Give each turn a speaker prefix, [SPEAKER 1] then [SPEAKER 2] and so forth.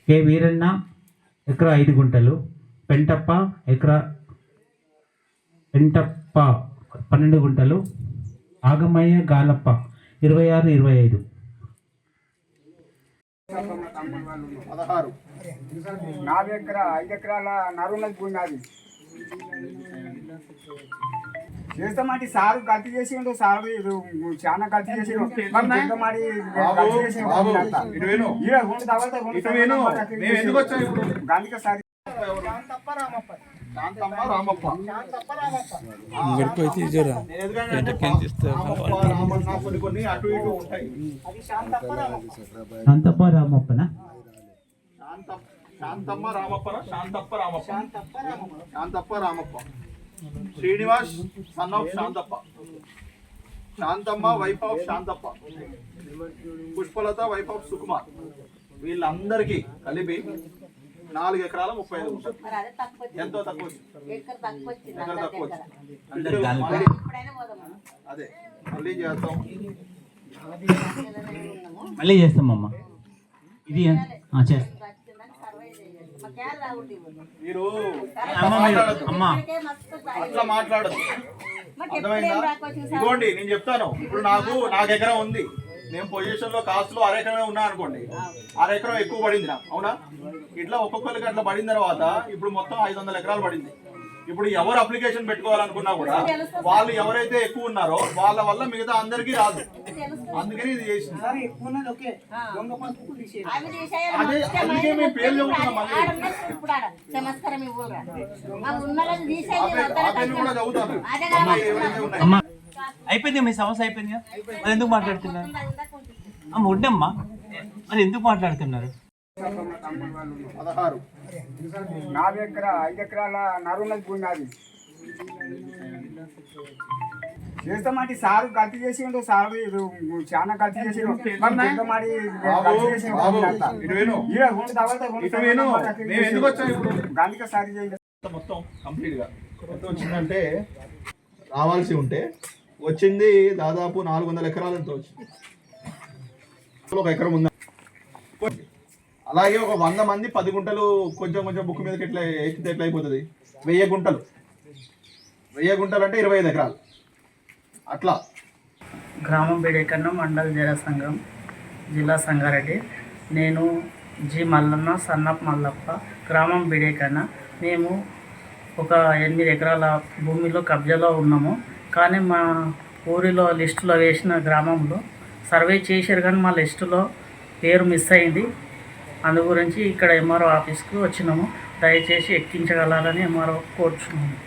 [SPEAKER 1] K Veeranna ఎకరా 5 గుంటలు, పెంటప్ప ఎకరా 12 గుంటలు, ఆగమయ్య గాలప్ప 26, 25.
[SPEAKER 2] 16. 4 ఎకరా 5 ఎకరాల నరున్నది భూమి నాది. చేస్తామంటే సారు గల్తీ చేసిండు, సారు ఇది చాలా గల్తీ చేసిండు. పెద్దమాడి గల్తీ చేసిండు. గాంధిక సారి కొన్ని అటు ఇటు ఉంటాయి.
[SPEAKER 1] శాంతప్ప రామప్పన
[SPEAKER 2] Shantamma Ramappa, Srinivas son of Shantappa, Shantamma wife of Shantappa, Pushpalatha wife of Sukumar. వీళ్ళందరికీ కలిపి 4 ఎకరాల 35 గుంటలు. ఎంతో తక్కువ అదే మళ్ళీ చేస్తాం.
[SPEAKER 1] మళ్ళీ చేస్తామమ్మా. ఇది చేస్తాం.
[SPEAKER 2] మీరు అట్లా మాట్లాడదు, అర్థమైందా? ఇదిగోండి నేను చెప్తాను. ఇప్పుడు నాకు ఎకరం ఉంది, నేను పొజిషన్ లో కాస్ట్ లో అరెకరమే ఉన్నా అనుకోండి, అరెకరం ఎక్కువ పడింది నాకు, అవునా? ఇట్లా ఒక్కొక్కరికి అట్లా పడిన తర్వాత ఇప్పుడు మొత్తం 500 ఎకరాలు పడింది. ఇప్పుడు ఎవరు అప్లికేషన్ పెట్టుకోవాలనుకున్నా కూడా వాళ్ళు ఎవరైతే ఎక్కువ ఉన్నారో వాళ్ళ వల్ల మిగతా అందరికీ రాదు. అందుకని ఇది చేసింది. అదే అందుకే మేము పేరు చెబుతున్నాం. మళ్ళీ కూడా చదువుతాను.
[SPEAKER 1] అయిపోయింది, మీ సమస్య అయిపోయింది. మరి ఎందుకు మాట్లాడుతున్నారు? ఉండమ్మా, మరి ఎందుకు మాట్లాడుతున్నారు?
[SPEAKER 2] 16. 4 ఎకరా 5 ఎకరాల నరున్నది భూమి నాది. చేస్తామంటే సారు గల్తీ చేసిండు, సారు ఇది చాలా గల్తీ చేసిండు. పెద్దమాడి గాంధిక సారి మొత్తం కంప్లీట్ గా ఎంత వచ్చిందంటే, రావాల్సి ఉంటే వచ్చింది దాదాపు 400 ఎకరాలంతో వచ్చింది. ఒక ఎకరం ఉందా. అలాగే ఒక 100 మంది 10 గుంటలు కొంచెం బుక్ మీదకి ఎట్లా ఎక్కితే ఎట్లా అయిపోతుంది? 1000 గుంటలు. 1000 గుంటలు అంటే 25 ఎకరాలు. అట్లా
[SPEAKER 3] గ్రామం బేడేకన్న, మండల్ జల సంఘం, జిల్లా సంగారెడ్డి. నేను జి మల్లన్న, సన్నప్ మల్లప్ప, గ్రామం బేడేకన్న. మేము ఒక 8 ఎకరాల భూమిలో కబ్జాలో ఉన్నాము. కానీ మా ఊరిలో లిస్టులో వేసిన గ్రామంలో సర్వే చేశారు, కానీ మా లిస్టులో పేరు మిస్ అయింది. అందు గురించి ఇక్కడ ఎంఆర్ఓ ఆఫీస్కి వచ్చినాము. దయచేసి ఎక్కించగలరని ఎంఆర్ఓ కోరుచున్నాము.